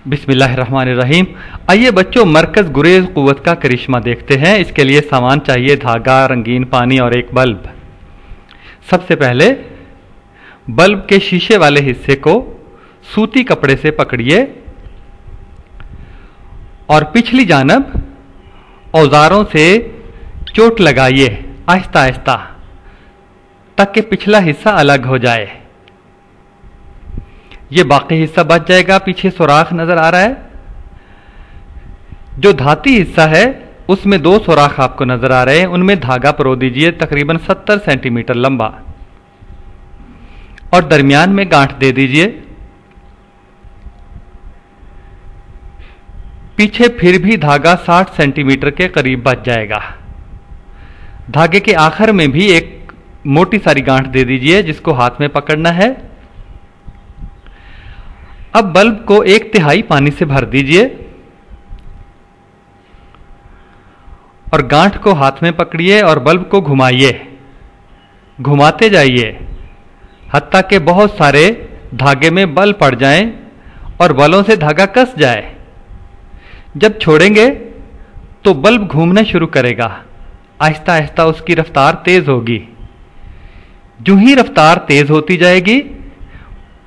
बिस्मिल्लाहिर्रहमानिर्रहीम। आइए बच्चों, मरकज़ गुरेज क़ुव्वत का करिश्मा देखते हैं। इसके लिए सामान चाहिए धागा, रंगीन पानी और एक बल्ब। सबसे पहले बल्ब के शीशे वाले हिस्से को सूती कपड़े से पकड़िए और पिछली जानब औजारों से चोट लगाइए आहिस्ता आहिस्ता, ताकि पिछला हिस्सा अलग हो जाए। ये बाकी हिस्सा बच जाएगा। पीछे सुराख नजर आ रहा है। जो धाती हिस्सा है उसमें 2 सुराख आपको नजर आ रहे हैं। उनमें धागा परो दीजिए तकरीबन 70 सेंटीमीटर लंबा, और दरमियान में गांठ दे दीजिए। पीछे फिर भी धागा 60 सेंटीमीटर के करीब बच जाएगा। धागे के आखिर में भी एक मोटी सारी गांठ दे दीजिए, जिसको हाथ में पकड़ना है। अब बल्ब को 1/3 पानी से भर दीजिए और गांठ को हाथ में पकड़िए और बल्ब को घुमाइए, घुमाते जाइए हत्ता कि बहुत सारे धागे में बल पड़ जाएं और बलों से धागा कस जाए। जब छोड़ेंगे तो बल्ब घूमना शुरू करेगा। आहिस्ता आहिस्ता उसकी रफ्तार तेज होगी। जो ही रफ्तार तेज होती जाएगी,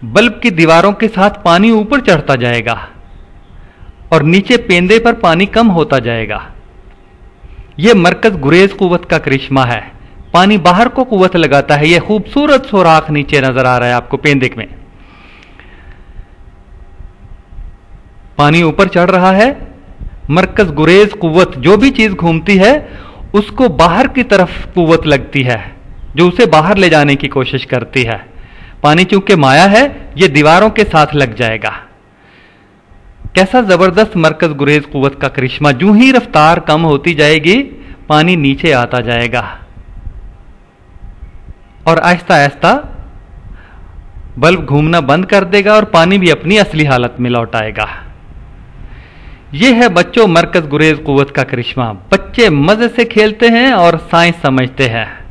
बल्ब की दीवारों के साथ पानी ऊपर चढ़ता जाएगा और नीचे पेंदे पर पानी कम होता जाएगा। यह मरकज गुरेज कुव्वत का करिश्मा है। पानी बाहर को कुव्वत लगाता है। यह खूबसूरत सुराख नीचे नजर आ रहा है आपको पेंदे में। पानी ऊपर चढ़ रहा है। मरकज गुरेज कुव्वत, जो भी चीज घूमती है उसको बाहर की तरफ कुव्वत लगती है, जो उसे बाहर ले जाने की कोशिश करती है। पानी चूंकि माया है, यह दीवारों के साथ लग जाएगा। कैसा जबरदस्त मरकज गुरेज कुव्वत का करिश्मा। जो ही रफ्तार कम होती जाएगी, पानी नीचे आता जाएगा और आहिस्ता आहिस्ता बल्ब घूमना बंद कर देगा और पानी भी अपनी असली हालत में लौट आएगा। यह है बच्चों मरकज गुरेज कुव्वत का करिश्मा। बच्चे मजे से खेलते हैं और साइंस समझते हैं।